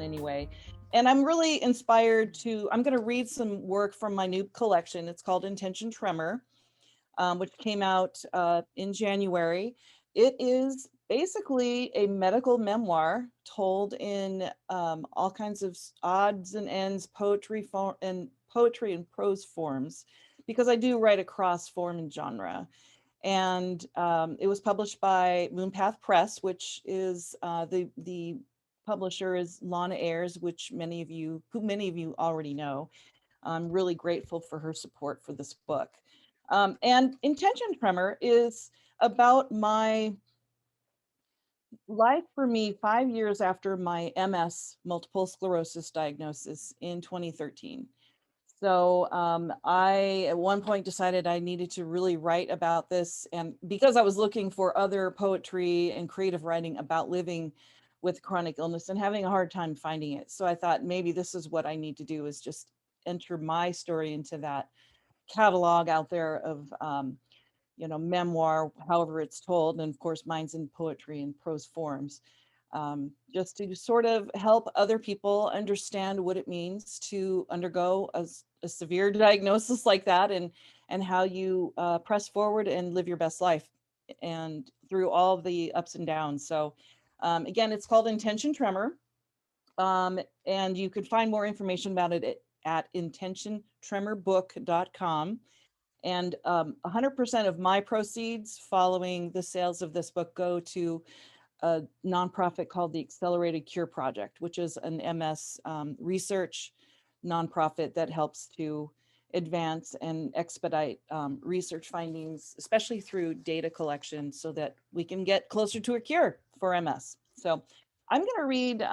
anyway. And I'm really inspired I'm going to read some work from my new collection. It's called Intention Tremor, which came out in January. It is basically a medical memoir told in all kinds of odds and ends, poetry and prose forms, because I do write across form and genre. And it was published by Moonpath Press, which is the publisher is Lana Ayres, who many of you already know. I'm really grateful for her support for this book. And Intention Tremor is about my life for me 5 years after my MS, multiple sclerosis diagnosis in 2013. So I, at one point, decided I needed to really write about this. And because I was looking for other poetry and creative writing about living with chronic illness and having a hard time finding it. So I thought maybe this is what I need to do, is just enter my story into that catalog out there of, memoir, however it's told. And of course, mine's in poetry and prose forms, just to sort of help other people understand what it means to undergo a severe diagnosis like that, and how you press forward and live your best life and through all the ups and downs. So again, it's called Intention Tremor. And you could find more information about it at intentiontremorbook.com. And 100% of my proceeds following the sales of this book go to a nonprofit called the Accelerated Cure Project, which is an MS research nonprofit that helps to advance and expedite research findings, especially through data collection, so that we can get closer to a cure for MS. So I'm going to read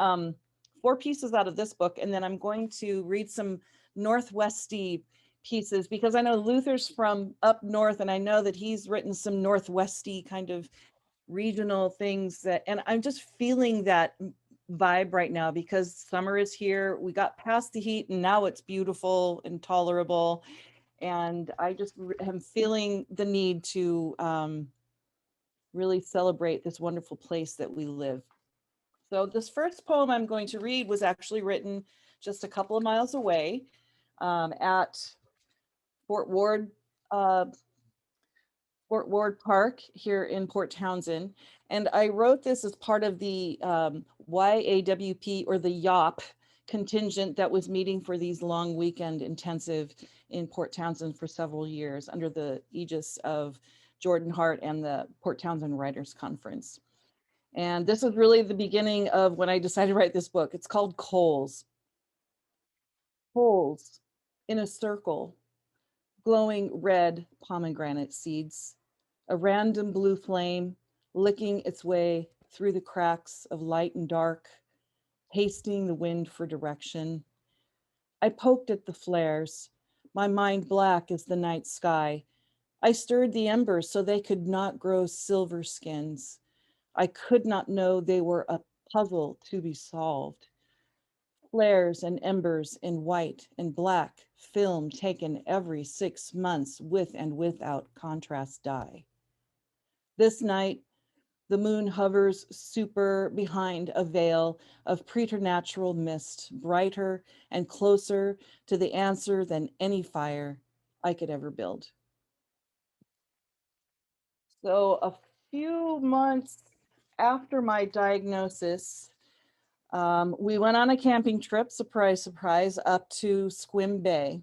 4 pieces out of this book, and then I'm going to read some Northwesty pieces, because I know Luther's from up north, and I know that he's written some Northwesty kind of regional things and I'm just feeling that vibe right now, because summer is here. We got past the heat and now it's beautiful and tolerable. And I just am feeling the need to really celebrate this wonderful place that we live. So this first poem I'm going to read was actually written just a couple of miles away at Fort Ward uh, Fort Ward Park here in Port Townsend. And I wrote this as part of the YAWP, or the YOP contingent that was meeting for these long weekend intensive in Port Townsend for several years under the aegis of Jordan Hart and the Port Townsend Writers Conference. And this was really the beginning of when I decided to write this book. It's called Coals. Coals in a circle, glowing red pomegranate seeds, a random blue flame licking its way through the cracks of light and dark, hasting the wind for direction. I poked at the flares, my mind black as the night sky. I stirred the embers so they could not grow silver skins. I could not know they were a puzzle to be solved. Flares and embers in white and black, film taken every 6 months with and without contrast dye. This night, the moon hovers super behind a veil of preternatural mist, brighter and closer to the answer than any fire I could ever build. So a few months after my diagnosis, we went on a camping trip, surprise, surprise, up to Squim Bay.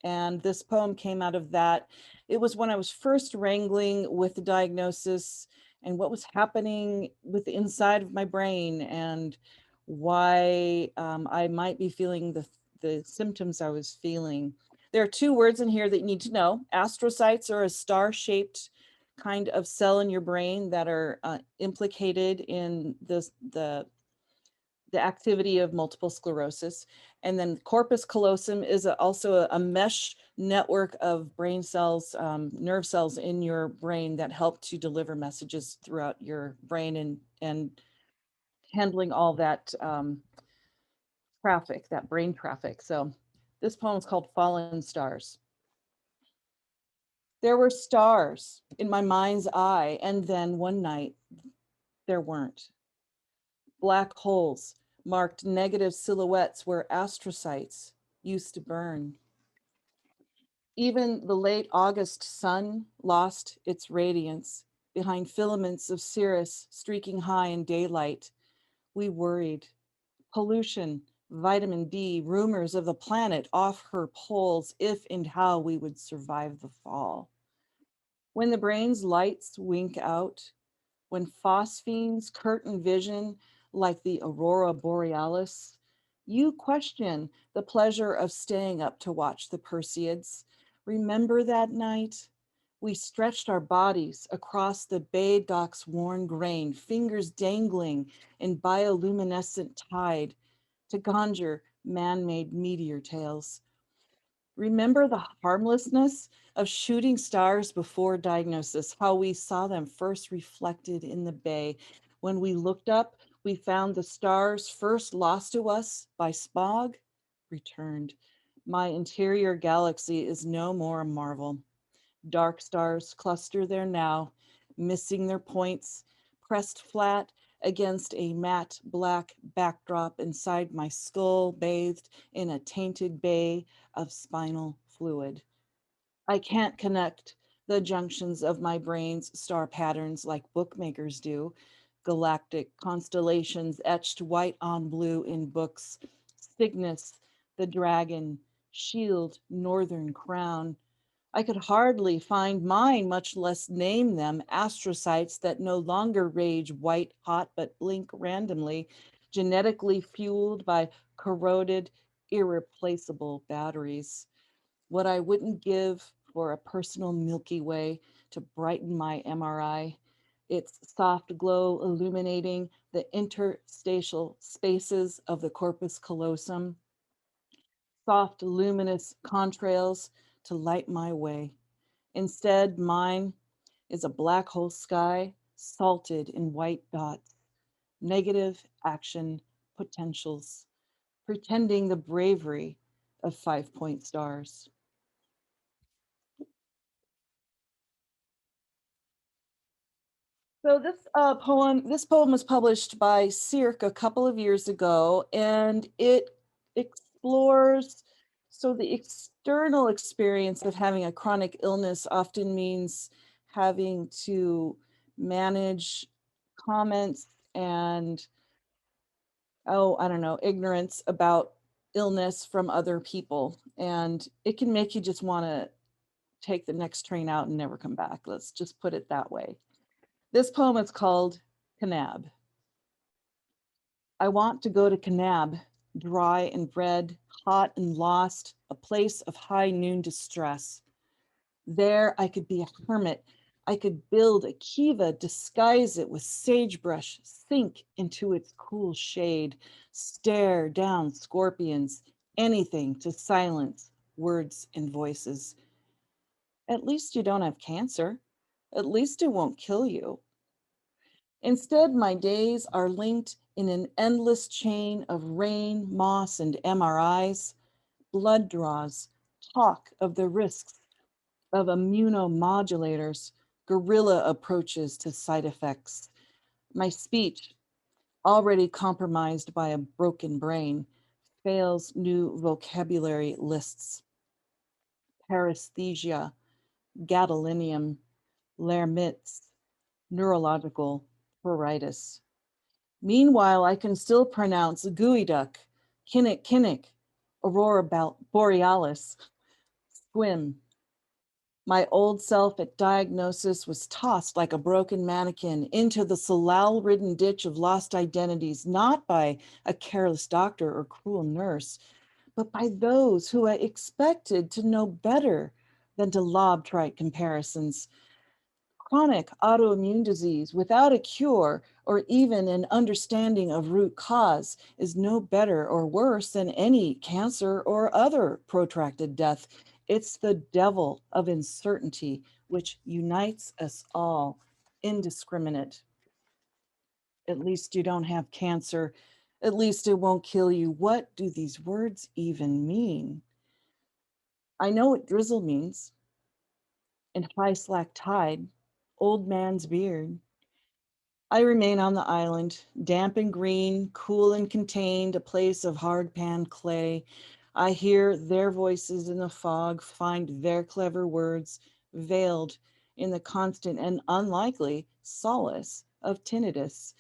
And this poem came out of that. It was when I was first wrangling with the diagnosis and what was happening with the inside of my brain, and why I might be feeling the symptoms I was feeling. There are 2 words in here that you need to know. Astrocytes are a star-shaped kind of cell in your brain that are implicated in the activity of multiple sclerosis. And then corpus callosum is also a mesh network of brain cells, nerve cells in your brain that help to deliver messages throughout your brain, and handling all that traffic, that brain traffic. So this poem is called Fallen Stars. There were stars in my mind's eye, and then one night there weren't. Black holes marked negative silhouettes where astrocytes used to burn. Even the late August sun lost its radiance behind filaments of cirrus streaking high in daylight. We worried. Pollution, vitamin D, rumors of the planet off her poles, if and how we would survive the fall. When the brain's lights wink out, when phosphenes curtain vision like the aurora borealis, you question the pleasure of staying up to watch the Perseids. Remember that night? We stretched our bodies across the bay dock's worn grain, fingers dangling in bioluminescent tide to conjure man-made meteor tails. Remember the harmlessness of shooting stars before diagnosis, how we saw them first reflected in the bay. When we looked up, we found the stars first lost to us by smog returned. My interior galaxy is no more a marvel. Dark stars cluster there now, missing their points, pressed flat against a matte black backdrop inside my skull, bathed in a tainted bay of spinal fluid. I can't connect the junctions of my brain's star patterns like bookmakers do, galactic constellations etched white on blue in books, Cygnus, the dragon, shield, northern crown. I could hardly find mine, much less name them, astrocytes that no longer rage white hot but blink randomly, genetically fueled by corroded, irreplaceable batteries. What I wouldn't give for a personal Milky Way to brighten my MRI, its soft glow illuminating the interstitial spaces of the corpus callosum, soft luminous contrails to light my way. Instead, mine is a black hole sky salted in white dots, negative action potentials, pretending the bravery of 5 point stars. So this poem was published by Cirque a couple of years ago, and it explores, so the external experience of having a chronic illness often means having to manage comments and, oh, I don't know, ignorance about illness from other people. And it can make you just want to take the next train out and never come back. Let's just put it that way. This poem is called Kanab. I want to go to Kanab, dry and red, hot and lost, a place of high noon distress. There I could be a hermit. I could build a kiva, disguise it with sagebrush, sink into its cool shade, stare down scorpions, anything to silence words and voices. At least you don't have cancer. At least it won't kill you. Instead, my days are linked in an endless chain of rain, moss, and MRIs, blood draws, talk of the risks of immunomodulators, guerrilla approaches to side effects. My speech, already compromised by a broken brain, fails new vocabulary lists. Paresthesia, gadolinium, Lermitz, neurological pruritus. Meanwhile, I can still pronounce geoduck, kinnick kinnick, aurora borealis, squim. My old self at diagnosis was tossed like a broken mannequin into the salal-ridden ditch of lost identities, not by a careless doctor or cruel nurse, but by those who I expected to know better than to lob trite comparisons. Chronic autoimmune disease without a cure or even an understanding of root cause is no better or worse than any cancer or other protracted death. It's the devil of uncertainty which unites us all, indiscriminate. At least you don't have cancer. At least it won't kill you. What do these words even mean? I know what drizzle means and high slack tide, old man's beard. I remain on the island, damp and green, cool and contained, a place of hard pan clay. I hear their voices in the fog, find their clever words veiled in the constant and unlikely solace of tinnitus.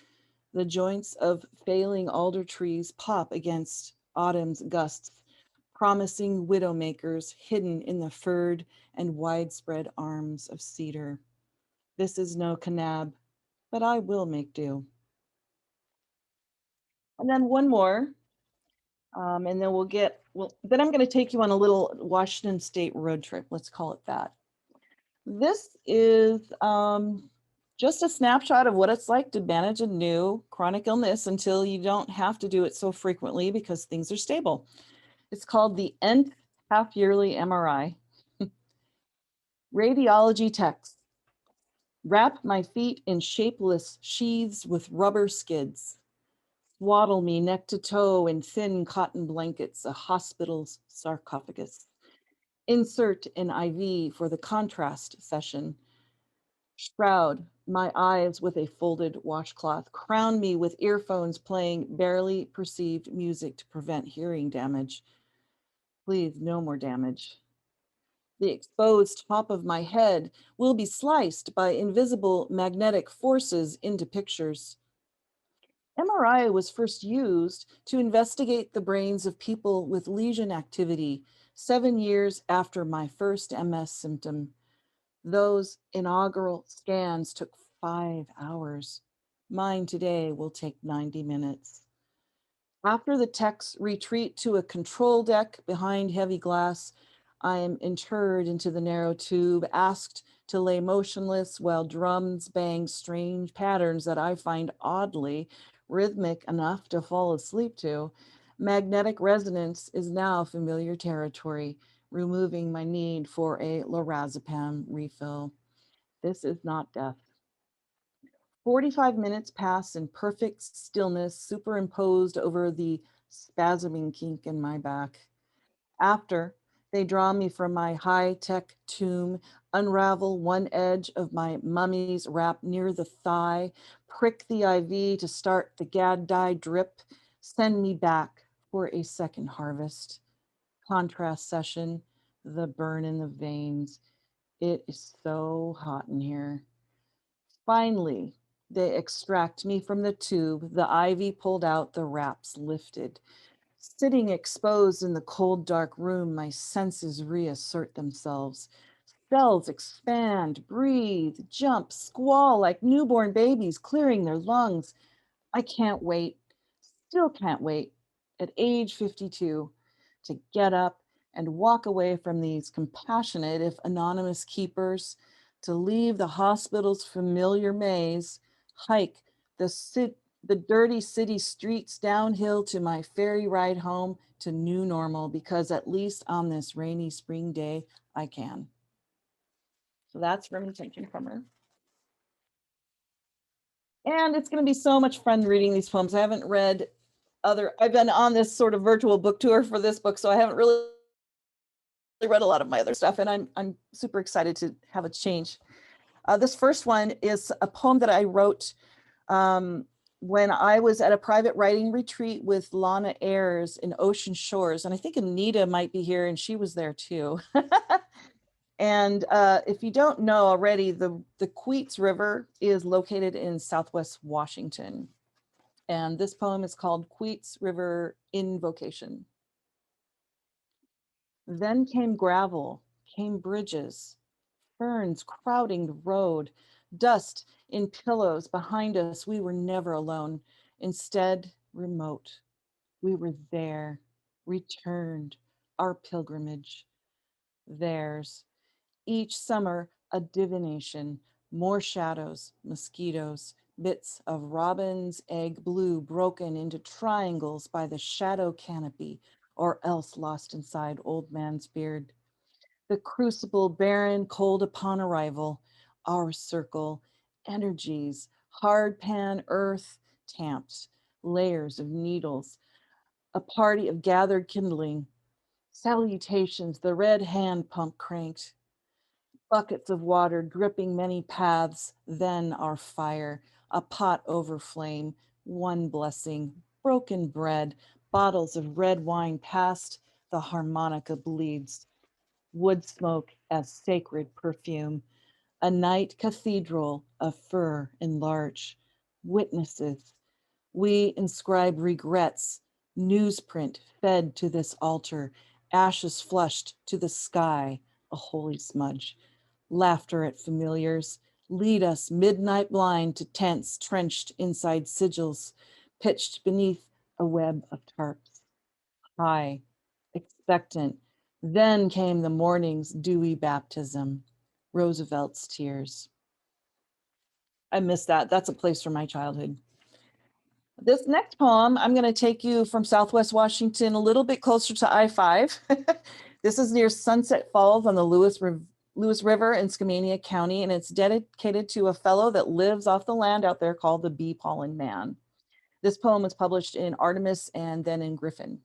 The joints of failing alder trees pop against autumn's gusts, promising widowmakers hidden in the furred and widespread arms of cedar. This is no canab, but I will make do. And then one more, and then then I'm going to take you on a little Washington State road trip. Let's call it that. This is just a snapshot of what it's like to manage a new chronic illness until you don't have to do it so frequently because things are stable. It's called the nth half yearly MRI. Radiology text. Wrap my feet in shapeless sheaths with rubber skids. Swaddle me neck to toe in thin cotton blankets, a hospital's sarcophagus. Insert an IV for the contrast session. Shroud my eyes with a folded washcloth. Crown me with earphones playing barely perceived music to prevent hearing damage. Please, no more damage. The exposed top of my head will be sliced by invisible magnetic forces into pictures. MRI was first used to investigate the brains of people with lesion activity 7 years after my first MS symptom. Those inaugural scans took 5 hours. Mine today will take 90 minutes. After the techs retreat to a control deck behind heavy glass, I am interred into the narrow tube, asked to lay motionless while drums bang strange patterns that I find oddly rhythmic enough to fall asleep to. Magnetic resonance is now familiar territory, removing my need for a lorazepam refill. This is not death. 45 minutes pass in perfect stillness, superimposed over the spasming kink in my back. After, they draw me from my high-tech tomb, unravel one edge of my mummy's wrap near the thigh, prick the IV to start the gad dye drip, send me back for a second harvest. Contrast session, the burn in the veins. It is so hot in here. Finally, they extract me from the tube, the IV pulled out, the wraps lifted. Sitting exposed in the cold, dark room, my senses reassert themselves. Cells expand, breathe, jump, squall like newborn babies clearing their lungs. I can't wait, still can't wait, at age 52, to get up and walk away from these compassionate, if anonymous keepers, to leave the hospital's familiar maze, hike the dirty city streets downhill to my ferry ride home to new normal, because at least on this rainy spring day, I can. So that's from Intention from her. And it's going to be so much fun reading these poems. I haven't read I've been on this sort of virtual book tour for this book, so I haven't really read a lot of my other stuff, and I'm super excited to have a change. This first one is a poem that I wrote when I was at a private writing retreat with Lana Ayers in Ocean Shores, and I think Anita might be here, and she was there too. And if you don't know already, the Queets River is located in Southwest Washington. And this poem is called Queets River Invocation. Then came gravel, came bridges, ferns crowding the road, dust in pillows behind us. We were never alone. Instead, remote. We were there, returned, our pilgrimage, theirs. Each summer, a divination, more shadows, mosquitoes, bits of robin's egg blue broken into triangles by the shadow canopy, or else lost inside old man's beard. The crucible barren, cold upon arrival, our circle, energies, hard pan earth, tamped, layers of needles, a party of gathered kindling, salutations, the red hand pump cranked, buckets of water dripping many paths, then our fire, a pot over flame, one blessing, broken bread, bottles of red wine past, the harmonica bleeds, wood smoke as sacred perfume, a night cathedral of fir and larch, witnesses. We inscribe regrets, newsprint fed to this altar, ashes flushed to the sky, a holy smudge. Laughter at familiars, lead us midnight blind to tents trenched inside sigils, pitched beneath a web of tarps. High, expectant, then came the morning's dewy baptism, Roosevelt's tears. I miss that. That's a place from my childhood. This next poem, I'm going to take you from Southwest Washington a little bit closer to I-5. This is near Sunset Falls on the Lewis River in Skamania County, and it's dedicated to a fellow that lives off the land out there called the Bee Pollen Man. This poem was published in Artemis and then in Griffin.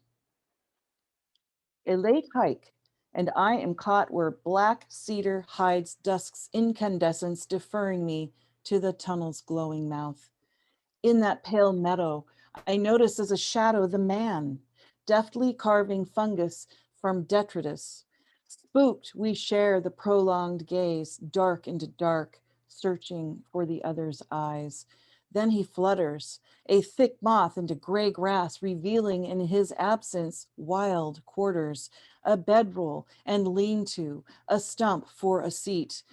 A late hike, and I am caught where black cedar hides dusk's incandescence, deferring me to the tunnel's glowing mouth. In that pale meadow, I notice as a shadow the man, deftly carving fungus from detritus. Spooked, we share the prolonged gaze, dark into dark, searching for the other's eyes. Then he flutters, a thick moth into gray grass, revealing in his absence wild quarters, a bedroll and lean-to, a stump for a seat.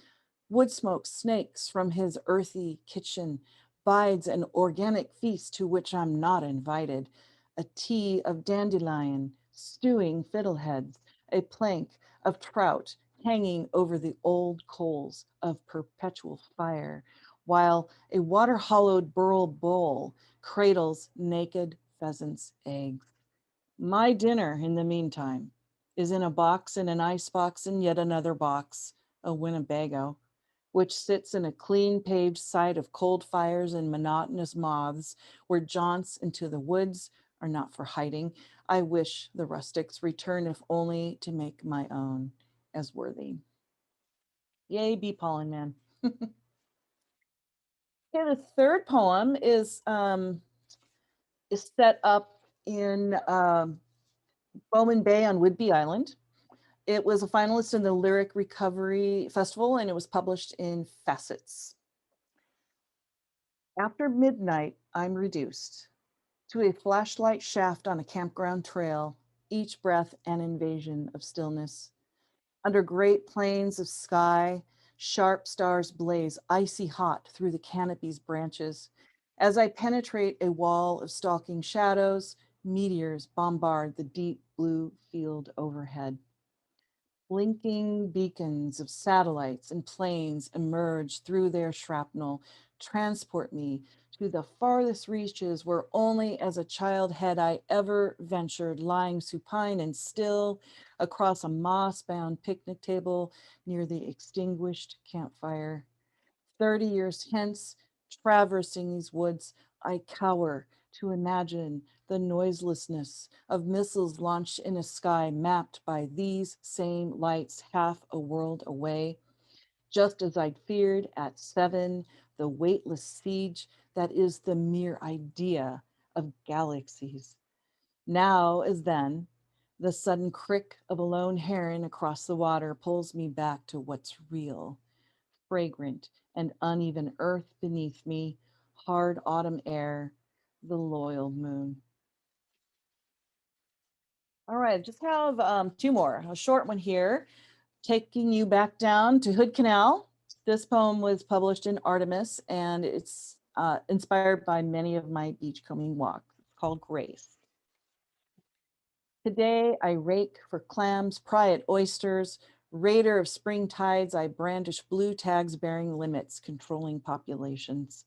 Wood smoke snakes from his earthy kitchen, bides an organic feast to which I'm not invited. A tea of dandelion, stewing fiddleheads, a plank of trout hanging over the old coals of perpetual fire, while a water-hollowed burl bowl cradles naked pheasant's eggs. My dinner, in the meantime, is in a box and an icebox and yet another box, a Winnebago, which sits in a clean paved site of cold fires and monotonous moths, where jaunts into the woods are not for hiding. I wish the rustics return, if only to make my own as worthy. Yay, Bee Pollen Man. Okay, the third poem is set up in Bowman Bay on Whidbey Island. It was a finalist in the Lyric Recovery Festival, and it was published in Facets. After midnight, I'm reduced to a flashlight shaft on a campground trail, each breath an invasion of stillness. Under great plains of sky, sharp stars blaze icy hot through the canopy's branches. As I penetrate a wall of stalking shadows, meteors bombard the deep blue field overhead. Blinking beacons of satellites and planes emerge through their shrapnel, transport me to the farthest reaches where only as a child had I ever ventured, lying supine and still across a moss-bound picnic table near the extinguished campfire. 30 years hence, traversing these woods, I cower to imagine the noiselessness of missiles launched in a sky mapped by these same lights half a world away, just as I'd feared at 7, the weightless siege that is the mere idea of galaxies. Now as then, the sudden crick of a lone heron across the water pulls me back to what's real. Fragrant and uneven earth beneath me, hard autumn air, the loyal moon. All right, just have two more. A short one here, taking you back down to Hood Canal. This poem was published in Artemis, and it's inspired by many of my beachcombing walks. It's called Grace. Today I rake for clams, pry at oysters, raider of spring tides, I brandish blue tags bearing limits, controlling populations.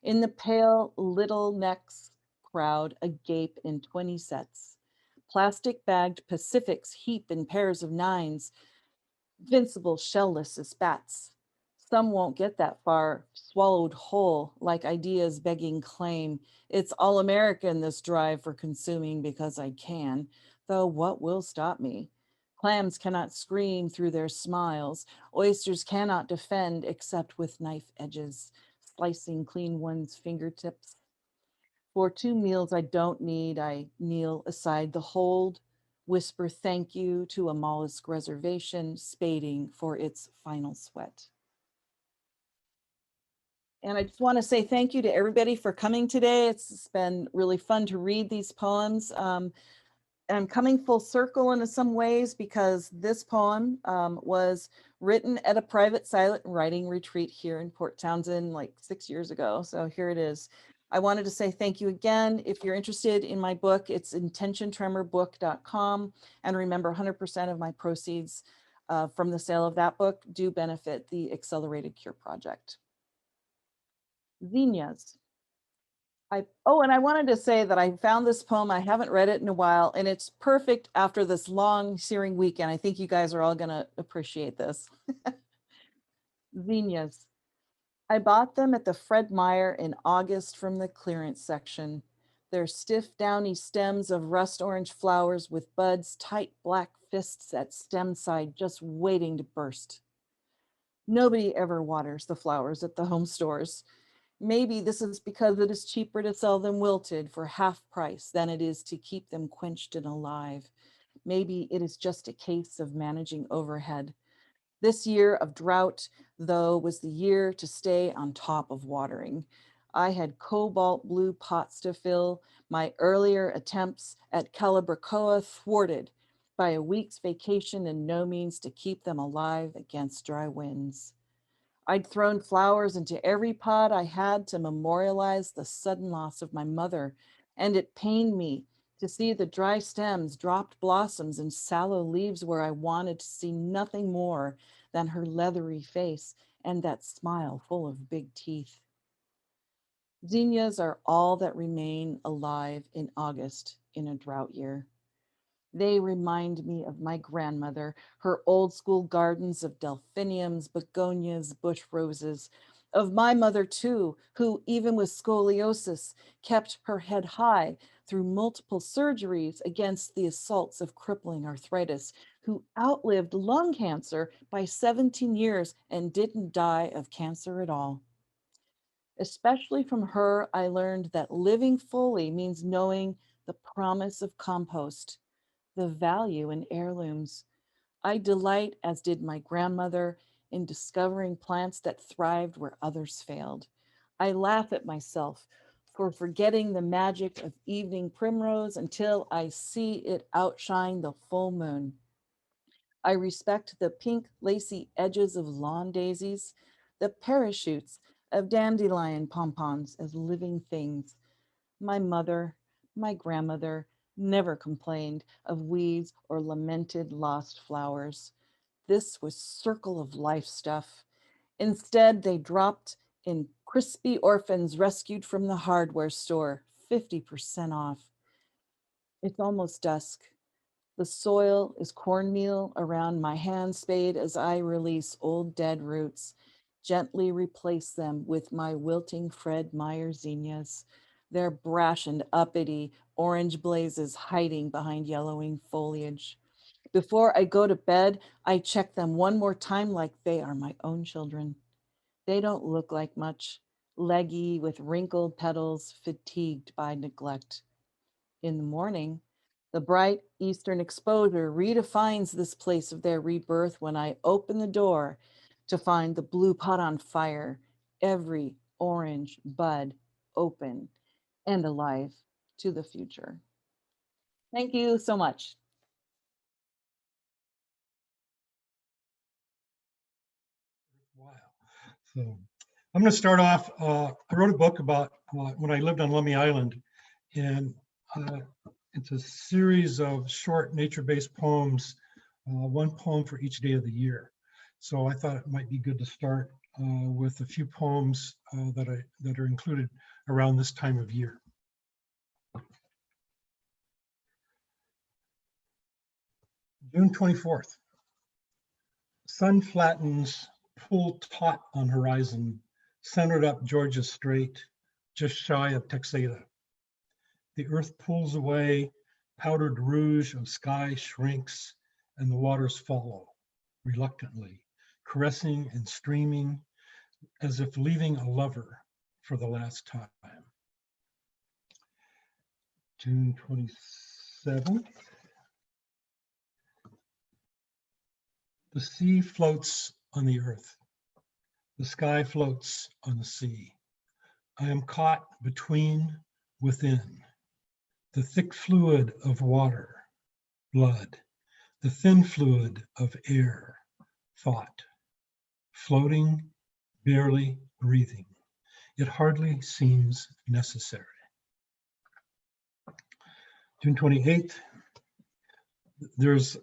In the pale little necks crowd, agape in 20 sets. Plastic bagged Pacifics heap in pairs of nines, invincible shellless as bats. Some won't get that far, swallowed whole like ideas begging claim. It's all American, this drive for consuming because I can, though what will stop me? Clams cannot scream through their smiles. Oysters cannot defend except with knife edges. slicing clean one's fingertips. For 2 meals I don't need, I kneel aside the hold, whisper thank you to a mollusk reservation, spading for its final sweat. And I just want to say thank you to everybody for coming today. It's been really fun to read these poems. I'm coming full circle in some ways because this poem was written at a private silent writing retreat here in Port Townsend like 6 years ago. So here it is. I wanted to say thank you again. If you're interested in my book, it's intentiontremorbook.com. And remember, 100% of my proceeds from the sale of that book do benefit the Accelerated Cure Project. Zinnias. And I wanted to say that I found this poem. I haven't read it in a while, and it's perfect after this long, searing weekend. I think you guys are all going to appreciate this. Zinnias. I bought them at the Fred Meyer in August from the clearance section. Their stiff, downy stems of rust orange flowers with buds, tight black fists at stem side, just waiting to burst. Nobody ever waters the flowers at the home stores. Maybe this is because it is cheaper to sell them wilted for half price than it is to keep them quenched and alive. Maybe it is just a case of managing overhead. This year of drought, though, was the year to stay on top of watering. I had cobalt blue pots to fill, my earlier attempts at calabracoa thwarted by a week's vacation and no means to keep them alive against dry winds. I'd thrown flowers into every pot I had to memorialize the sudden loss of my mother, and it pained me to see the dry stems, dropped blossoms, and sallow leaves where I wanted to see nothing more than her leathery face and that smile full of big teeth. Zinnias are all that remain alive in August in a drought year. They remind me of my grandmother, her old school gardens of delphiniums, begonias, bush roses, of my mother too, who even with scoliosis kept her head high through multiple surgeries against the assaults of crippling arthritis, who outlived lung cancer by 17 years and didn't die of cancer at all. Especially from her, I learned that living fully means knowing the promise of compost, the value in heirlooms. I delight, as did my grandmother, in discovering plants that thrived where others failed. I laugh at myself for forgetting the magic of evening primrose until I see it outshine the full moon. I respect the pink lacy edges of lawn daisies, the parachutes of dandelion pompons as living things. My mother, my grandmother never complained of weeds or lamented lost flowers. This was circle of life stuff. Instead, they dropped in crispy orphans rescued from the hardware store, 50% off. It's almost dusk. The soil is cornmeal around my hand spade as I release old dead roots, gently replace them with my wilting Fred Meyer zinnias, their brash and uppity orange blazes hiding behind yellowing foliage. Before I go to bed, I check them one more time like they are my own children. They don't look like much, leggy with wrinkled petals, fatigued by neglect. In the morning, the bright eastern exposure redefines this place of their rebirth when I open the door to find the blue pot on fire, every orange bud open and alive to the future. Thank you so much. Wow. So I'm going to start off. I wrote a book about when I lived on Lummi Island, and it's a series of short nature-based poems, one poem for each day of the year. So I thought it might be good to start with a few poems that are included around this time of year. June 24th. Sun flattens, full taut on horizon, centered up Georgia Strait, just shy of Texada. The earth pulls away, powdered rouge of sky shrinks, and the waters follow, reluctantly, caressing and streaming, as if leaving a lover, for the last time. June 27th. The sea floats on the earth. The sky floats on the sea. I am caught between, within, the thick fluid of water, blood, the thin fluid of air, thought, floating, barely breathing. It hardly seems necessary. June 28th, there's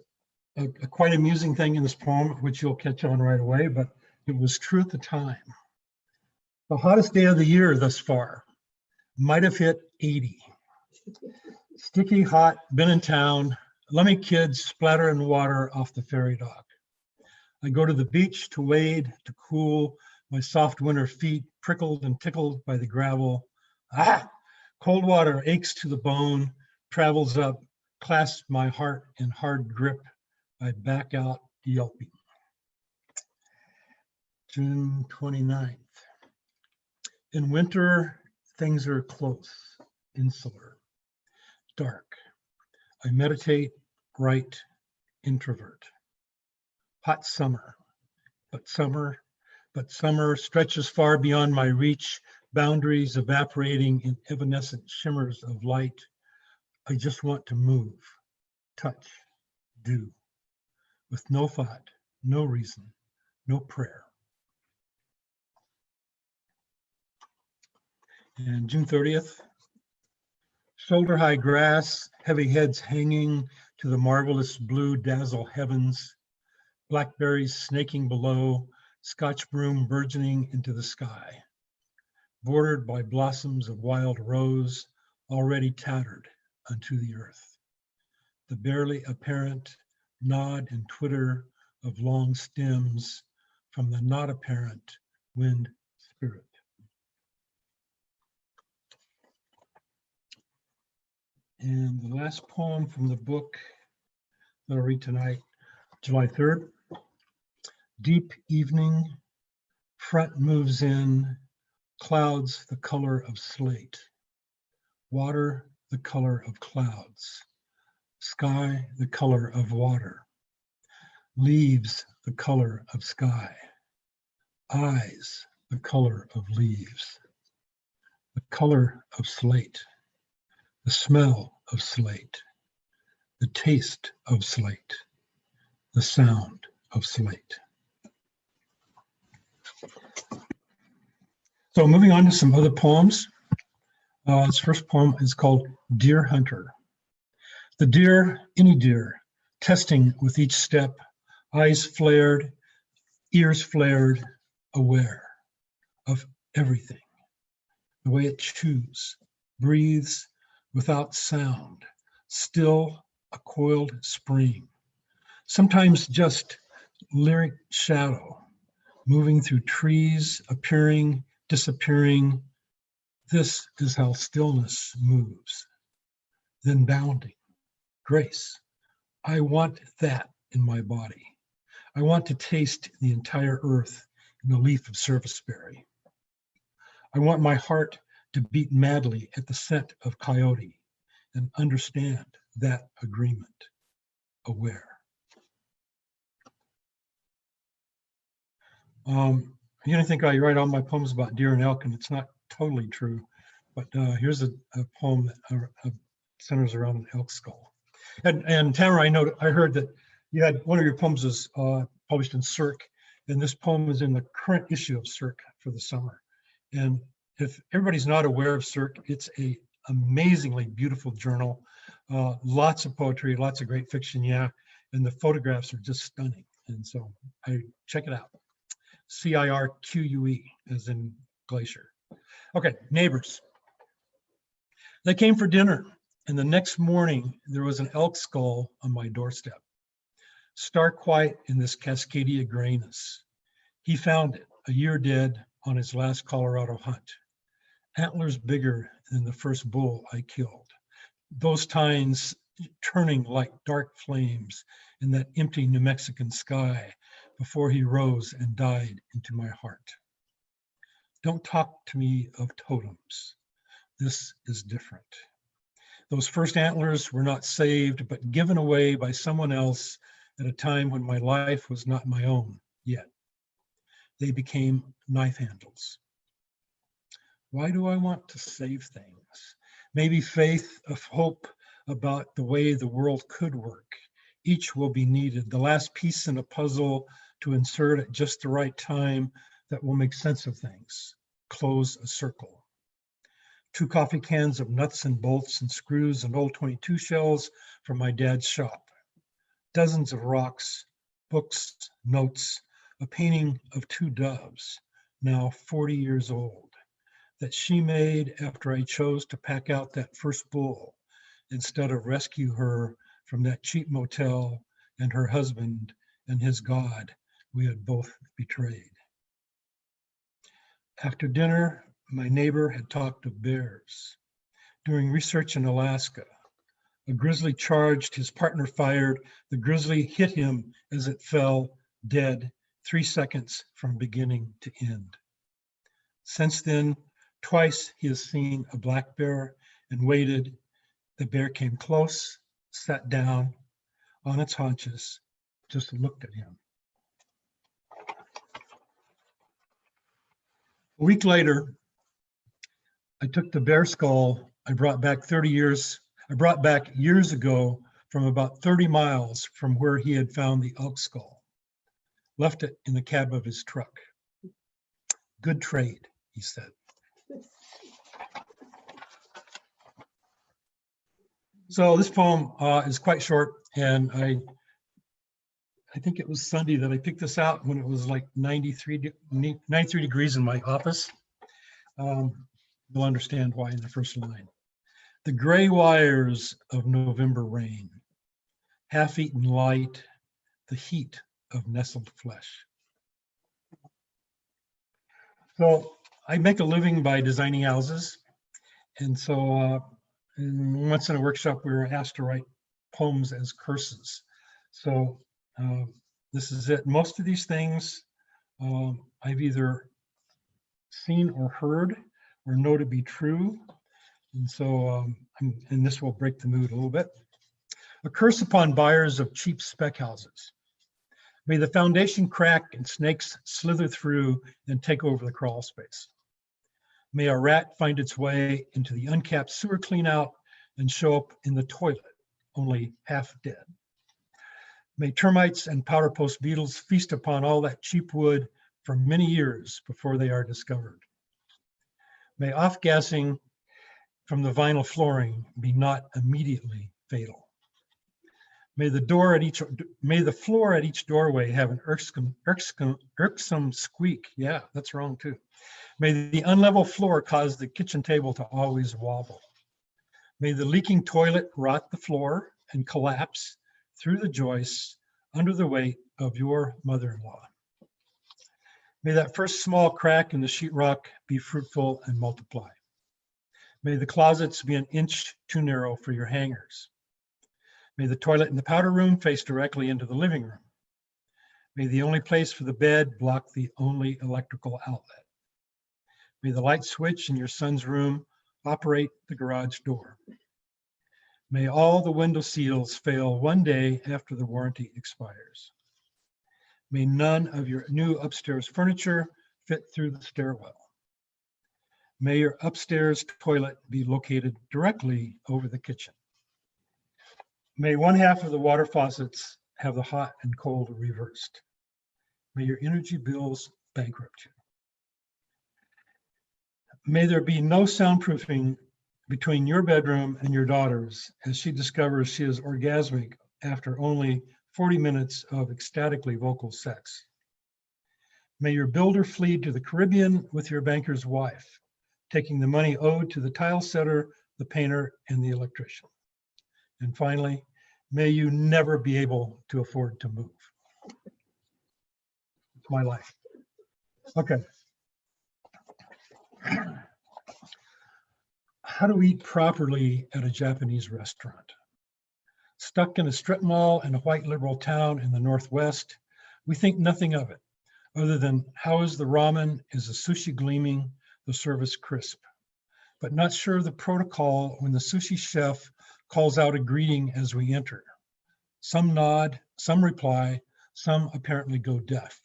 a quite amusing thing in this poem, which you'll catch on right away, but it was true at the time. The hottest day of the year thus far might have hit 80. Sticky hot, been in town, lummy kids splatter in water off the ferry dock. I go to the beach to wade, to cool, my soft winter feet prickled and tickled by the gravel. Ah, cold water aches to the bone, travels up, clasps my heart in hard grip. I back out yelping. June 29th. In winter, things are close, insular, dark. I meditate, write, introvert. Hot summer, but summer stretches far beyond my reach, boundaries evaporating in evanescent shimmers of light. I just want to move, touch, do, with no thought, no reason, no prayer. And June 30th, shoulder-high grass, heavy heads hanging to the marvelous blue dazzle heavens, blackberries snaking below, Scotch broom burgeoning into the sky, bordered by blossoms of wild rose, already tattered unto the earth. The barely apparent nod and twitter of long stems from the not apparent wind spirit. And the last poem from the book that I'll read tonight, July 3rd. Deep evening, front moves in, clouds the color of slate, water the color of clouds, sky the color of water, leaves the color of sky, eyes the color of leaves, the color of slate, the smell of slate, the taste of slate, the sound of slate. So moving on to some other poems. This first poem is called Deer Hunter. The deer, any deer, testing with each step, eyes flared, ears flared, aware of everything. The way it chews, breathes without sound, still a coiled spring. Sometimes just lyric shadow, moving through trees, appearing, disappearing. This is how stillness moves. Then bounding, grace. I want that in my body. I want to taste the entire earth in the leaf of serviceberry. I want my heart to beat madly at the scent of coyote and understand that agreement, aware. You're gonna think I write all my poems about deer and elk, and it's not totally true, but here's a poem that centers around an elk skull. And Tamara, I heard that you had one of your poems is published in Cirque, and this poem is in the current issue of Cirque for the summer. And if everybody's not aware of Cirque, it's a amazingly beautiful journal, lots of poetry, lots of great fiction, yeah, and the photographs are just stunning. And so I check it out. CIRQUE, as in glacier. Okay, neighbors. They came for dinner, and the next morning there was an elk skull on my doorstep. Stark white in this Cascadia grayness. He found it, a year dead, on his last Colorado hunt. Antlers bigger than the first bull I killed. Those tines turning like dark flames in that empty New Mexican sky before he rose and died into my heart. Don't talk to me of totems. This is different. Those first antlers were not saved, but given away by someone else at a time when my life was not my own yet. They became knife handles. Why do I want to save things? Maybe faith of hope about the way the world could work. Each will be needed, the last piece in a puzzle to insert at just the right time that will make sense of things. Close a circle. 2 coffee cans of nuts and bolts and screws and old 22 shells from my dad's shop. Dozens of rocks, books, notes, a painting of 2 doves, now 40 years old, that she made after I chose to pack out that first bull instead of rescue her from that cheap motel and her husband and his God we had both betrayed. After dinner, my neighbor had talked of bears. During research in Alaska, a grizzly charged, his partner fired. The grizzly hit him as it fell dead 3 seconds from beginning to end. Since then, twice he has seen a black bear and waited. The bear came close, sat down on its haunches, just looked at him. A week later, I took the bear skull I brought back years ago from about 30 miles from where he had found the elk skull, left it in the cab of his truck. Good trade, he said. So this poem is quite short, and I think it was Sunday that I picked this out when it was like 93 degrees in my office. You'll understand why in the first line. The gray wires of November rain, half-eaten light, the heat of nestled flesh. So I make a living by designing houses. And so once in a workshop, we were asked to write poems as curses. So this is it. Most of these things I've either seen or heard or know to be true. And so, and this will break the mood a little bit. A curse upon buyers of cheap spec houses. May the foundation crack and snakes slither through and take over the crawl space. May a rat find its way into the uncapped sewer cleanout and show up in the toilet, only half dead. May termites and powder post beetles feast upon all that cheap wood for many years before they are discovered. May off-gassing from the vinyl flooring be not immediately fatal. May the floor at each doorway have an irksome squeak. Yeah, that's wrong too. May the unlevel floor cause the kitchen table to always wobble. May the leaking toilet rot the floor and collapse through the joists under the weight of your mother-in-law. May that first small crack in the sheetrock be fruitful and multiply. May the closets be an inch too narrow for your hangers. May the toilet in the powder room face directly into the living room. May the only place for the bed block the only electrical outlet. May the light switch in your son's room operate the garage door. May all the window seals fail one day after the warranty expires. May none of your new upstairs furniture fit through the stairwell. May your upstairs toilet be located directly over the kitchen. May one half of the water faucets have the hot and cold reversed. May your energy bills bankrupt you. May there be no soundproofing between your bedroom and your daughter's as she discovers she is orgasmic after only 40 minutes of ecstatically vocal sex. May your builder flee to the Caribbean with your banker's wife, taking the money owed to the tile setter, the painter, and the electrician. And finally, may you never be able to afford to move. It's my life. Okay. How to eat properly at a Japanese restaurant. Stuck in a strip mall in a white liberal town in the Northwest, we think nothing of it. other than how is the ramen, is the sushi gleaming, the service crisp, but not sure of the protocol when the sushi chef calls out a greeting as we enter. Some nod, some reply, some apparently go deaf.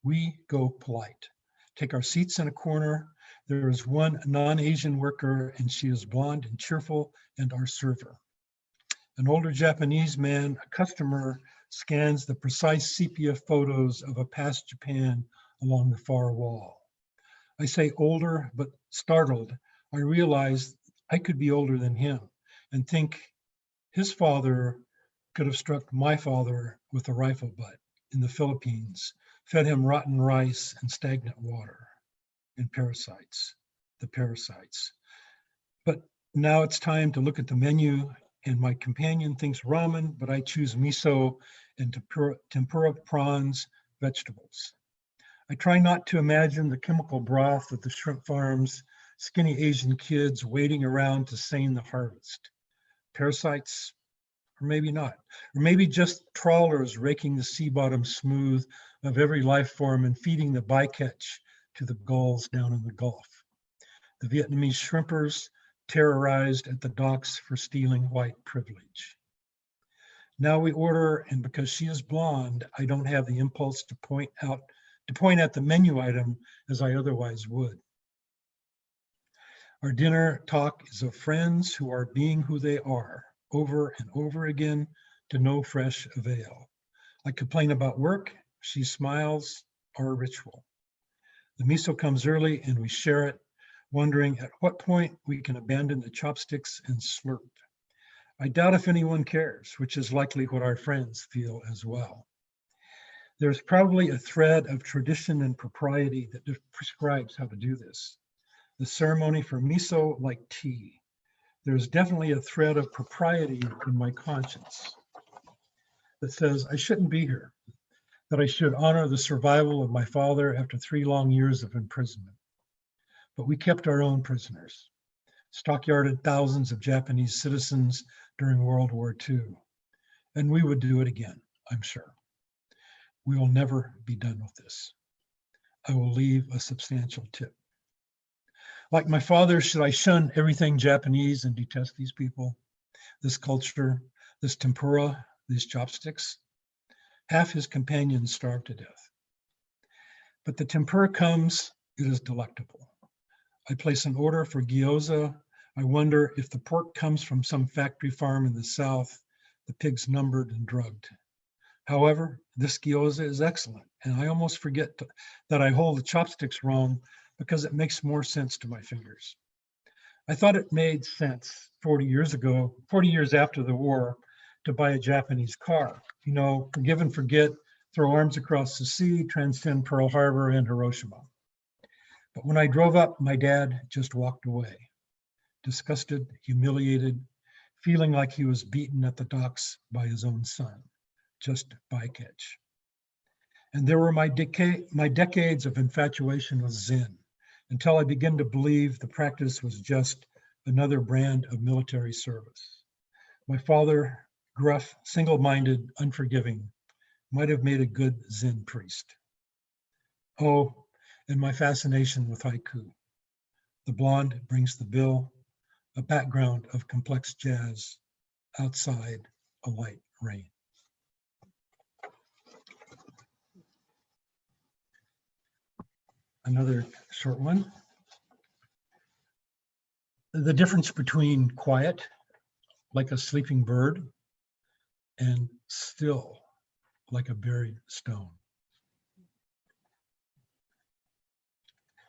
We go polite, take our seats in a corner. There is one non-Asian worker and she is blonde and cheerful and our server. An older Japanese man, a customer, scans the precise sepia photos of a past Japan along the far wall. I say older, but startled, I realize I could be older than him and think his father could have struck my father with a rifle butt in the Philippines, fed him rotten rice and stagnant water and parasites, the parasites. But now it's time to look at the menu, and my companion thinks ramen, but I choose miso and tempura prawns, vegetables. I try not to imagine the chemical broth at the shrimp farms, skinny Asian kids waiting around to seine the harvest. Parasites, or maybe not. Or maybe just trawlers raking the sea bottom smooth of every life form and feeding the bycatch to the gulls down in the Gulf. The Vietnamese shrimpers terrorized at the docks for stealing white privilege. Now we order, and because she is blonde, I don't have the impulse to point at the menu item as I otherwise would. Our dinner talk is of friends who are being who they are, over and over again, to no fresh avail. I complain about work, she smiles, our ritual. The miso comes early and we share it, wondering at what point we can abandon the chopsticks and slurp. I doubt if anyone cares, which is likely what our friends feel as well. There's probably a thread of tradition and propriety that prescribes how to do this. The ceremony for miso, like tea. There's definitely a thread of propriety in my conscience that says I shouldn't be here, that I should honor the survival of my father after 3 long years of imprisonment. But we kept our own prisoners, stockyarded thousands of Japanese citizens during World War II. And we would do it again, I'm sure. We will never be done with this. I will leave a substantial tip. Like my father, should I shun everything Japanese and detest these people, this culture, this tempura, these chopsticks? Half his companions starved to death. But the tempura comes, it is delectable. I place an order for gyoza. I wonder if the pork comes from some factory farm in the south, the pigs numbered and drugged. However, this gyoza is excellent, and I almost forget that I hold the chopsticks wrong because it makes more sense to my fingers. I thought it made sense 40 years ago, 40 years after the war, to buy a Japanese car. You know, forgive and forget, throw arms across the sea, transcend Pearl Harbor and Hiroshima. But when I drove up, my dad just walked away, disgusted, humiliated, feeling like he was beaten at the docks by his own son, just bycatch. And there were my decades of infatuation with Zen, until I began to believe the practice was just another brand of military service. My father, gruff, single-minded, unforgiving, might have made a good Zen priest. Oh, and my fascination with haiku. The blonde brings the bill, a background of complex jazz, outside a light rain. Another short one. The difference between quiet, like a sleeping bird, and still, like a buried stone.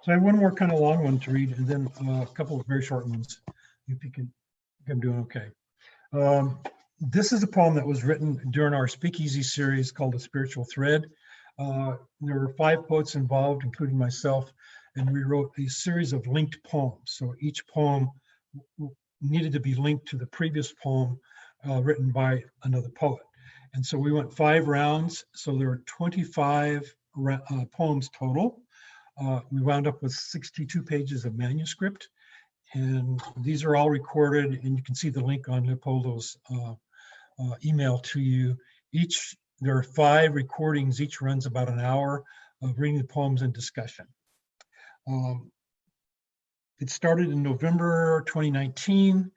So I have one more kind of long one to read, and then a couple of very short ones. If you can, I'm doing okay. This is a poem that was written during our Speakeasy series called A Spiritual Thread. There were 5 poets involved, including myself, and we wrote a series of linked poems. So each poem needed to be linked to the previous poem written by another poet. And so we went 5 rounds. So there were 25 poems total. We wound up with 62 pages of manuscript. And these are all recorded, and you can see the link on Leopoldo's email to you. There are 5 recordings, each runs about an hour. of reading the poems and discussion. It started in November 2019,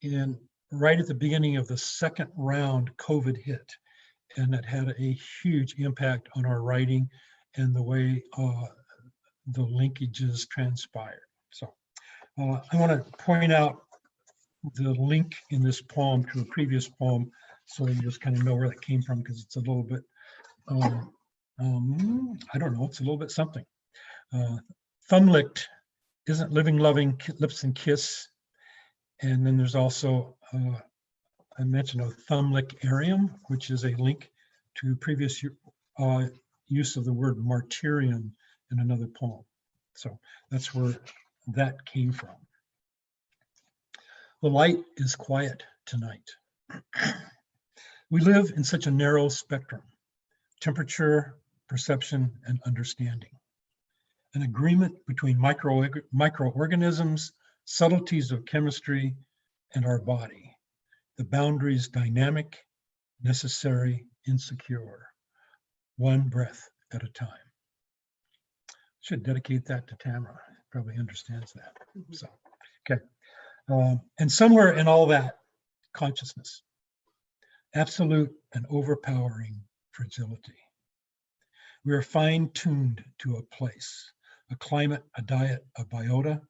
and right at the beginning of the second round, COVID hit, and that had a huge impact on our writing and the way the linkages transpired. So I want to point out the link in this poem to a previous poem, so you just kind of know where that came from, because it's a little bit, I don't know, it's a little bit something. Thumb licked isn't living, loving, lips and kiss. And then there's also, I mentioned a thumb lick arium, which is a link to previous use of the word martyrium in another poem. So that's where that came from. The light is quiet tonight. We live in such a narrow spectrum: temperature, perception, and understanding. An agreement between microorganisms, subtleties of chemistry, and our body. The boundaries dynamic, necessary, insecure, one breath at a time. Should dedicate that to Tamara. Probably understands that. So, okay. And somewhere in all that, consciousness, absolute and overpowering fragility. We are fine-tuned to a place, a climate, a diet, a biota,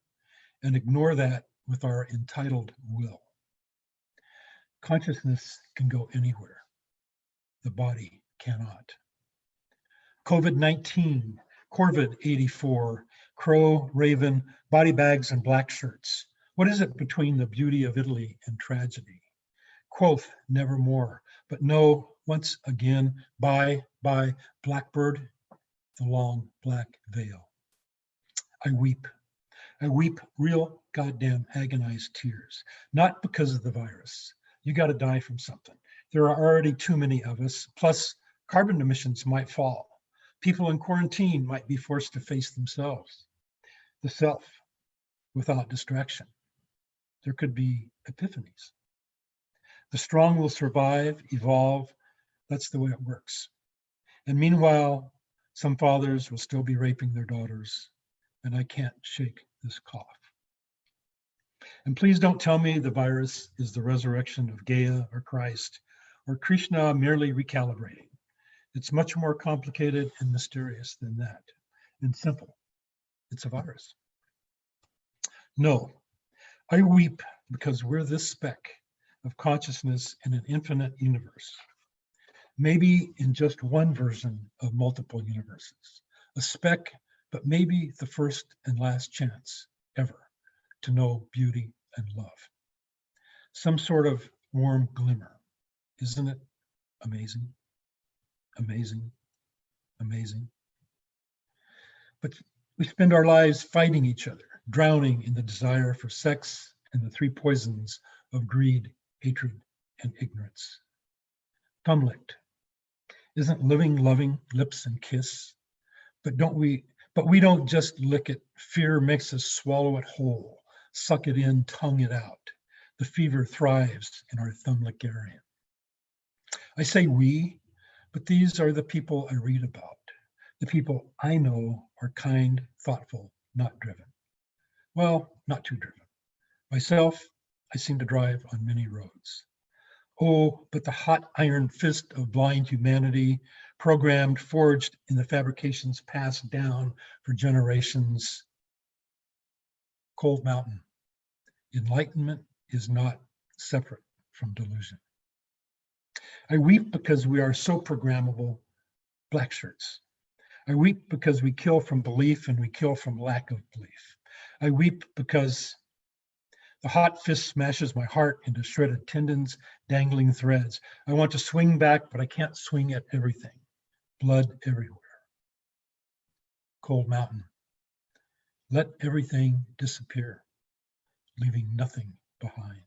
and ignore that with our entitled will. Consciousness can go anywhere. The body cannot. COVID-19, Corvid 84, crow, raven, body bags, and black shirts. What is it between the beauty of Italy and tragedy? Quoth nevermore, but no, once again, bye, blackbird, the long black veil. I weep real goddamn agonized tears, not because of the virus. You got to die from something. There are already too many of us, plus carbon emissions might fall. People in quarantine might be forced to face themselves, the self, without distraction. There could be epiphanies. The strong will survive, evolve. That's the way it works. And meanwhile, some fathers will still be raping their daughters, and I can't shake this cough. And please don't tell me the virus is the resurrection of Gaia or Christ or Krishna merely recalibrating. It's much more complicated and mysterious than that, and simple. It's a virus. No, I weep because we're this speck of consciousness in an infinite universe. Maybe in just one version of multiple universes, a speck, but maybe the first and last chance ever to know beauty and love. Some sort of warm glimmer. Isn't it amazing? Amazing, amazing. But we spend our lives fighting each other, drowning in the desire for sex and the three poisons of greed, hatred, and ignorance. Thumb licked. Isn't living, loving, lips and kiss? But we don't just lick it. Fear makes us swallow it whole, suck it in, tongue it out. The fever thrives in our thumb lick area. I say we, but these are the people I read about. The people I know are kind, thoughtful, not driven. Well, not too driven. Myself, I seem to drive on many roads. Oh, but the hot iron fist of blind humanity, programmed, forged in the fabrications passed down for generations. Cold Mountain. Enlightenment is not separate from delusion. I weep because we are so programmable, black shirts. I weep because we kill from belief and we kill from lack of belief. I weep because the hot fist smashes my heart into shredded tendons, dangling threads. I want to swing back, but I can't swing at everything. Blood everywhere. Cold Mountain. Let everything disappear, leaving nothing behind.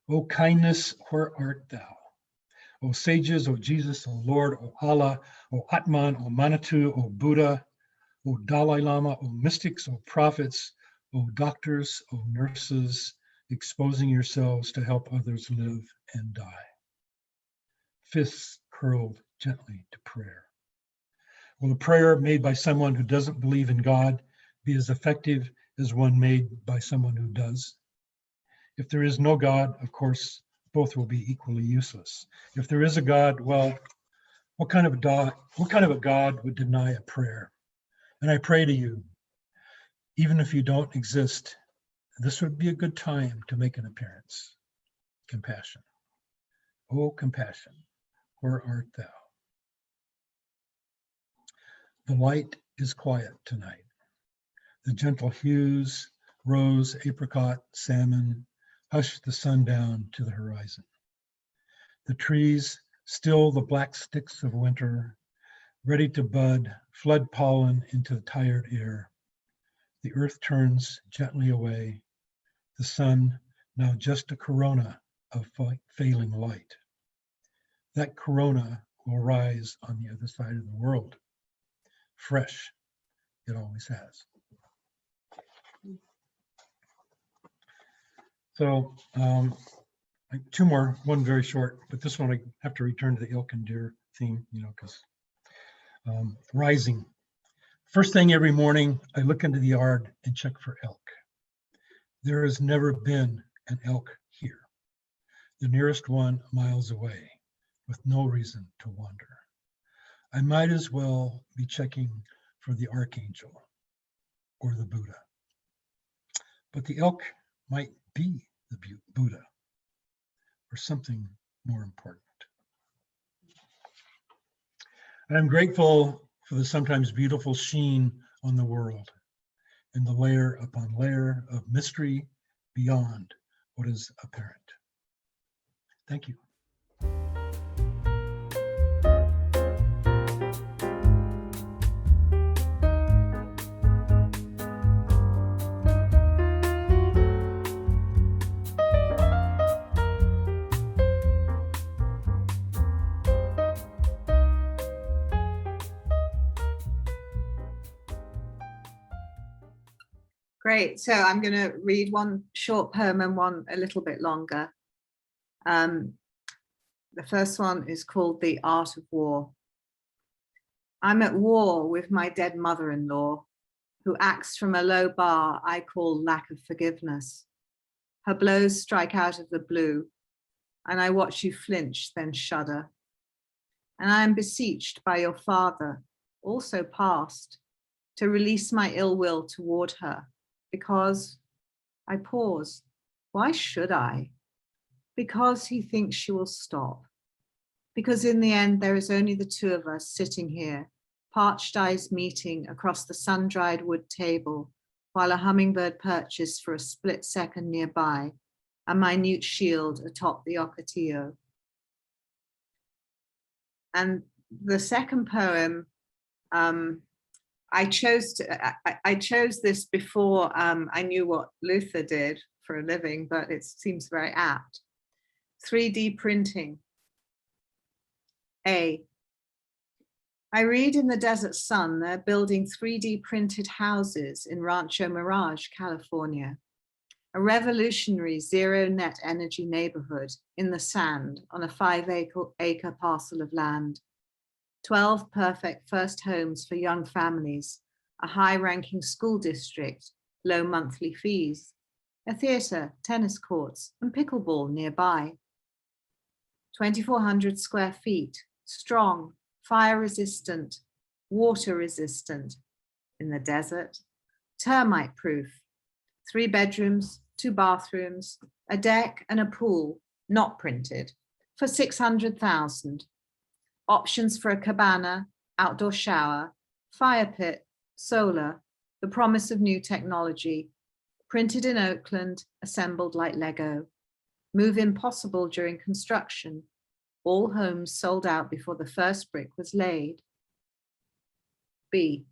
O kindness, where art thou? O sages, O Jesus, O Lord, O Allah, O Atman, O Manitou, O Buddha, O Dalai Lama, O mystics, O prophets, O doctors, O nurses, exposing yourselves to help others live and die. Fists curled gently to prayer. Will a prayer made by someone who doesn't believe in God be as effective as one made by someone who does? If there is no God, of course, both will be equally useless. If there is a God, well, what kind of a God would deny a prayer? And I pray to you, even if you don't exist, this would be a good time to make an appearance. Compassion. Oh, compassion, where art thou? The light is quiet tonight. The gentle hues, rose, apricot, salmon, hush the sun down to the horizon. The trees, still the black sticks of winter, ready to bud, flood pollen into the tired air. The earth turns gently away. The sun, now just a corona of failing light. That corona will rise on the other side of the world. Fresh, it always has. So two more, one very short, but this one I have to return to the elk and deer theme, because rising. First thing every morning, I look into the yard and check for elk. There has never been an elk here. The nearest one miles away, with no reason to wander. I might as well be checking for the archangel or the Buddha. But the elk might be the Buddha or something more important. And I'm grateful for the sometimes beautiful sheen on the world and the layer upon layer of mystery beyond what is apparent. Thank you. Great. So I'm going to read one short poem and one a little bit longer. The first one is called The Art of War. I'm at war with my dead mother-in-law, who acts from a low bar I call lack of forgiveness. Her blows strike out of the blue, and I watch you flinch, then shudder. And I am beseeched by your father, also past, to release my ill will toward her, because I pause. Why should I? Because he thinks she will stop. Because in the end, there is only the two of us sitting here, parched eyes meeting across the sun-dried wood table, while a hummingbird perches for a split second nearby, a minute shield atop the ocotillo. And the second poem, I chose this before I knew what Luther did for a living, but it seems very apt. 3D printing. I read in the desert sun they're building 3D printed houses in Rancho Mirage, California, a revolutionary zero net energy neighborhood in the sand on a 5-acre parcel of land. 12 perfect first homes for young families, a high-ranking school district, low monthly fees, a theater, tennis courts, and pickleball nearby. 2,400 square feet, strong, fire-resistant, water-resistant, in the desert, termite-proof, 3 bedrooms, 2 bathrooms, a deck and a pool, not printed, for $600,000. Options for a cabana, outdoor shower, fire pit, solar, the promise of new technology, printed in Oakland, assembled like Lego. Move-in possible during construction. All homes sold out before the first brick was laid. B.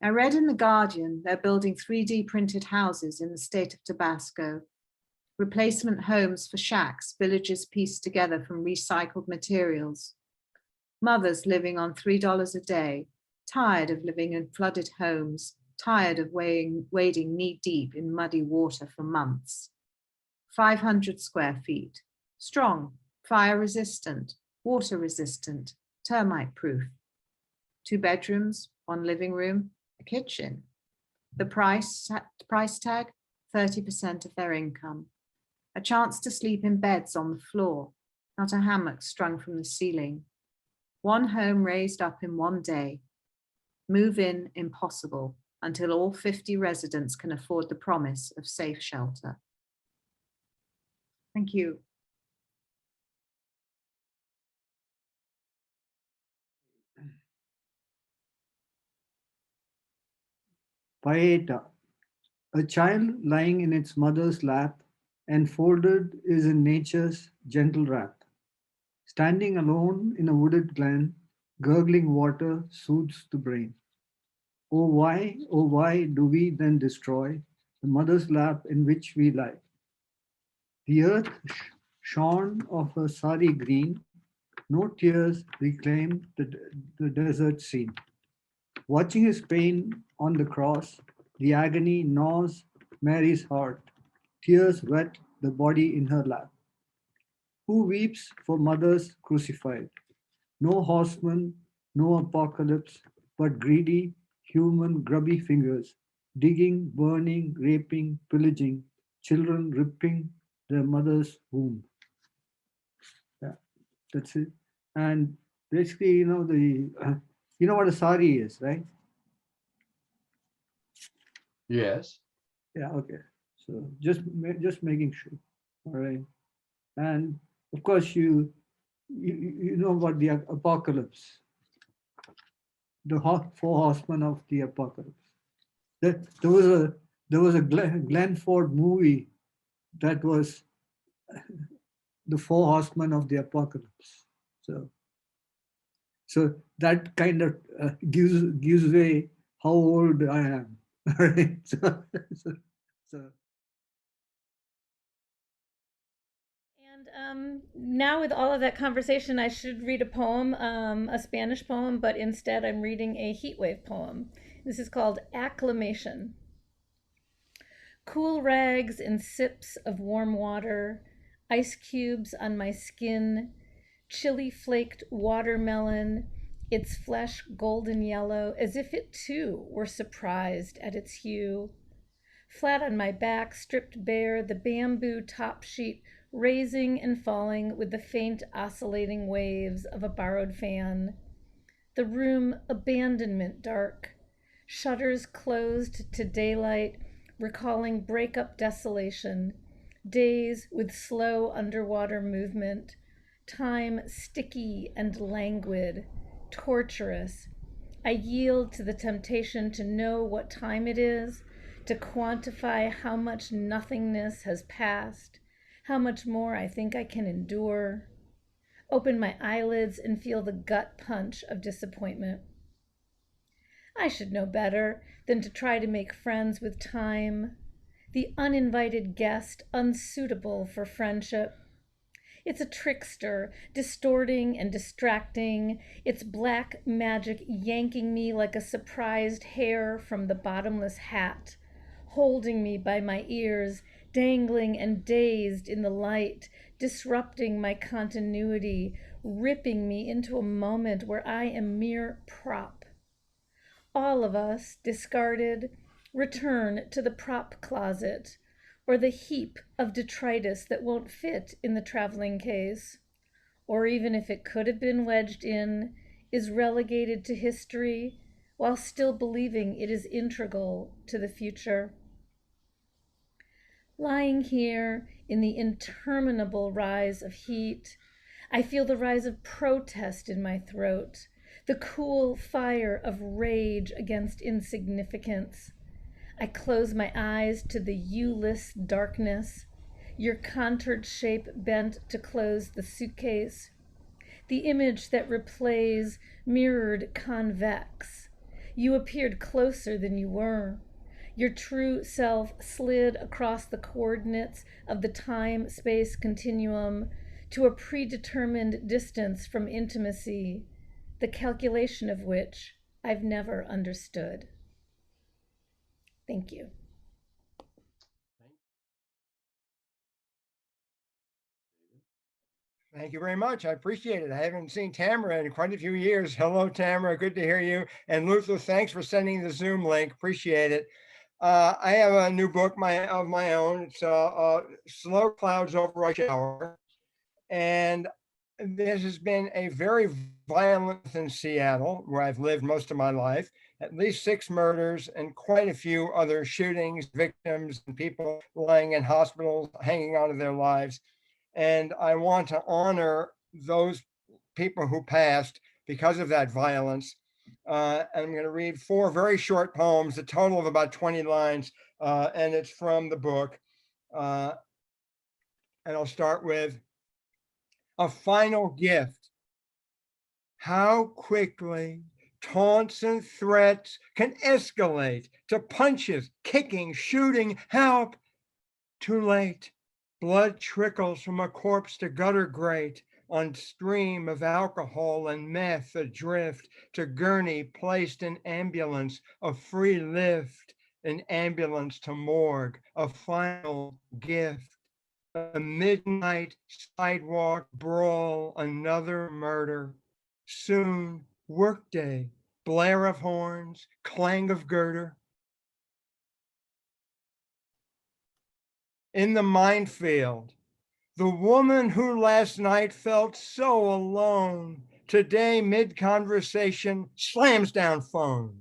I read in The Guardian they're building 3D printed houses in the state of Tabasco. Replacement homes for shacks villages pieced together from recycled materials. Mothers living on $3 a day, tired of living in flooded homes, tired of wading knee-deep in muddy water for months. 500 square feet, strong, fire-resistant, water-resistant, termite-proof. 2 bedrooms, 1 living room, a kitchen. The price tag, 30% of their income. A chance to sleep in beds on the floor, not a hammock strung from the ceiling. 1 home raised up in 1 day. Move in impossible until all 50 residents can afford the promise of safe shelter. Thank you. Paeta, a child lying in its mother's lap, enfolded is in nature's gentle wrap. Standing alone in a wooded glen, gurgling water soothes the brain. Oh why do we then destroy the mother's lap in which we lie? The earth shorn of her sari green, no tears reclaim the desert scene. Watching his pain on the cross, the agony gnaws Mary's heart. Tears wet the body in her lap. Who weeps for mothers crucified? No horseman, no apocalypse, but greedy, human, grubby fingers, digging, burning, raping, pillaging, children ripping their mother's womb. Yeah, that's it. And basically, you know what a sari is, right? Yes. Yeah, okay. So just making sure. All right. And of course you know about the apocalypse, the 4 horsemen of the apocalypse. There was a Glenn Ford movie that was the 4 horsemen of the apocalypse. So that kind of gives away how old I am. All right. So And now, with all of that conversation, I should read a poem, a Spanish poem, but instead I'm reading a heatwave poem. This is called Acclimation. Cool rags and sips of warm water, ice cubes on my skin, chili flaked watermelon, its flesh golden yellow, as if it too were surprised at its hue. Flat on my back, stripped bare, the bamboo top sheet raising and falling with the faint oscillating waves of a borrowed fan. The room abandonment dark, shutters closed to daylight, recalling breakup desolation, days with slow underwater movement, time sticky and languid, torturous. I yield to the temptation to know what time it is, to quantify how much nothingness has passed, how much more I think I can endure. Open my eyelids and feel the gut punch of disappointment. I should know better than to try to make friends with time, the uninvited guest unsuitable for friendship. It's a trickster, distorting and distracting, its black magic yanking me like a surprised hare from the bottomless hat, holding me by my ears, dangling and dazed in the light, disrupting my continuity, ripping me into a moment where I am mere prop. All of us, discarded, return to the prop closet, or the heap of detritus that won't fit in the traveling case, or even if it could have been wedged in, is relegated to history while still believing it is integral to the future. Lying here in the interminable rise of heat, I feel the rise of protest in my throat, the cool fire of rage against insignificance. I close my eyes to the you-less darkness, your contoured shape bent to close the suitcase, the image that replays mirrored convex. You appeared closer than you were. Your true self slid across the coordinates of the time-space continuum to a predetermined distance from intimacy, the calculation of which I've never understood. Thank you. Thank you very much. I appreciate it. I haven't seen Tamara in quite a few years. Hello, Tamara. Good to hear you. And Luther, thanks for sending the Zoom link. Appreciate it. I have a new book of my own. It's Slow Clouds Over Rush Hour. And this has been a very violent in Seattle, where I've lived most of my life. At least 6 murders and quite a few other shootings, victims, and people lying in hospitals, hanging on to their lives. And I want to honor those people who passed because of that violence. And I'm going to read 4 very short poems, a total of about 20 lines, and it's from the book. And I'll start with a final gift. How quickly taunts and threats can escalate to punches, kicking, shooting, help. Too late. Blood trickles from a corpse to gutter grate, on stream of alcohol and meth adrift, to gurney placed in ambulance, a free lift, an ambulance to morgue, a final gift. A midnight sidewalk brawl, another murder. Soon, workday, blare of horns, clang of girder. In the minefield, the woman who last night felt so alone, today mid-conversation slams down phone.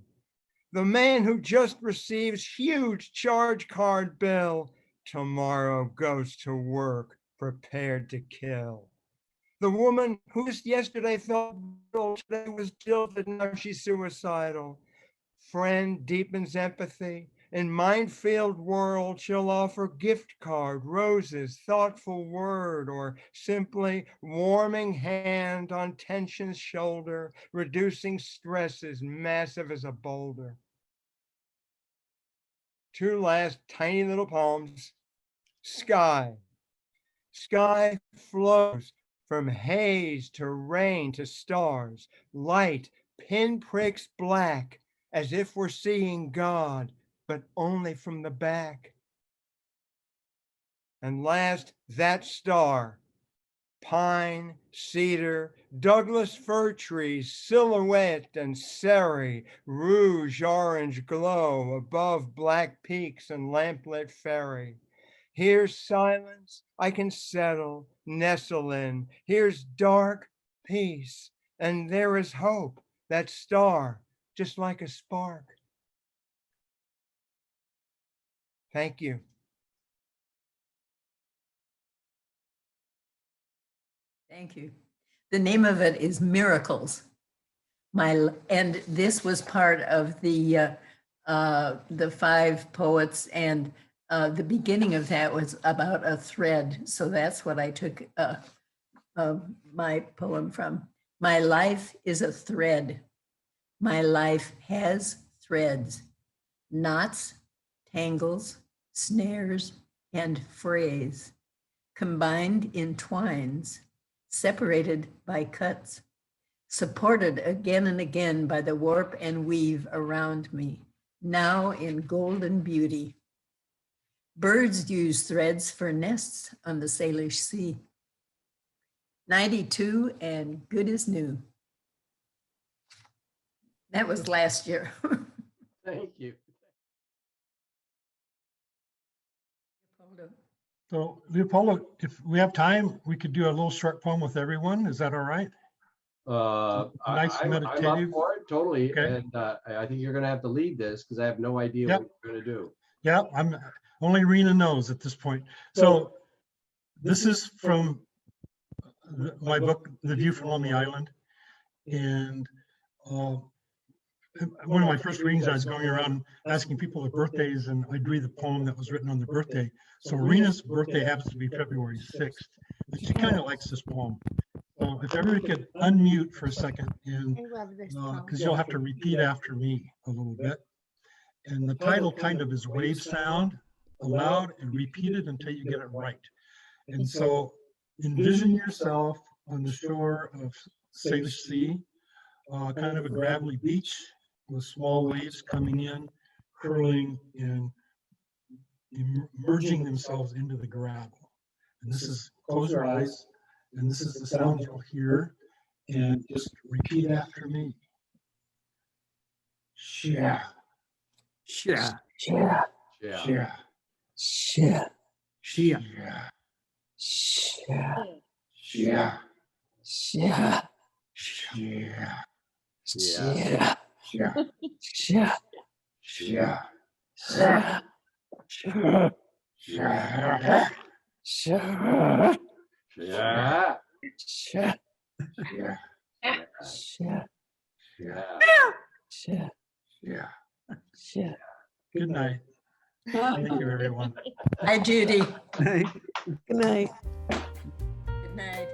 The man who just receives huge charge card bill, tomorrow goes to work prepared to kill. The woman who just yesterday felt today was jilted, now she's suicidal. Friend deepens empathy. In minefield world, she'll offer gift card, roses, thoughtful word, or simply warming hand on tension's shoulder, reducing stresses massive as a boulder. 2 last tiny little poems. Sky. Sky flows from haze to rain to stars, light pinpricks black, as if we're seeing God, but only from the back. And last, that star, pine, cedar, Douglas fir trees, silhouette and serry, rouge orange glow above black peaks and lamplit ferry. Here's silence I can settle, nestle in. Here's dark peace, and there is hope, that star, just like a spark. Thank you. Thank you. The name of it is Miracles. And this was part of the 5 poets, and the beginning of that was about a thread. So that's what I took my poem from. My life is a thread. My life has threads, knots, tangles, snares, and frays, combined in twines, separated by cuts, supported again and again by the warp and weave around me, now in golden beauty. Birds use threads for nests on the Salish Sea. 92 and good as new. That was last year. Thank you. So Leopoldo, if we have time, we could do a little short poem with everyone. Is that all right? Nice I'm up meditative. for it, totally. Okay. And I think you're going to have to lead this because I have no idea Yep. what you're going to do. Yeah, I'm only Rena knows at this point. So this is from my book, The View from Lummi Island. And one of my first readings, I was going around asking people their birthdays, and I'd read the poem that was written on their birthday. So Rena's birthday happens to be February 6th, and she kind of likes this poem. So if everybody could unmute for a second, and because you'll have to repeat after me a little bit. And the title kind of is Wave Sound, aloud and repeat it until you get it right. And so envision yourself on the shore of Salish Sea, kind of a gravelly beach with small waves coming in, curling and merging themselves into the gravel. And this is, close your eyes And this is the sound you'll hear. And just repeat after me. Shia, Shia, Yeah. shia, Shia, shia, Shia, shia, Shia, shia, Yeah. shia, Shia, shia, Shia, shia. Yeah. Shia, Yeah. Shia, Yeah, Shia, Yeah. Shia, yeah. Shia. Good night. Thank you, everyone. Hi, Judy. Good night. Good night.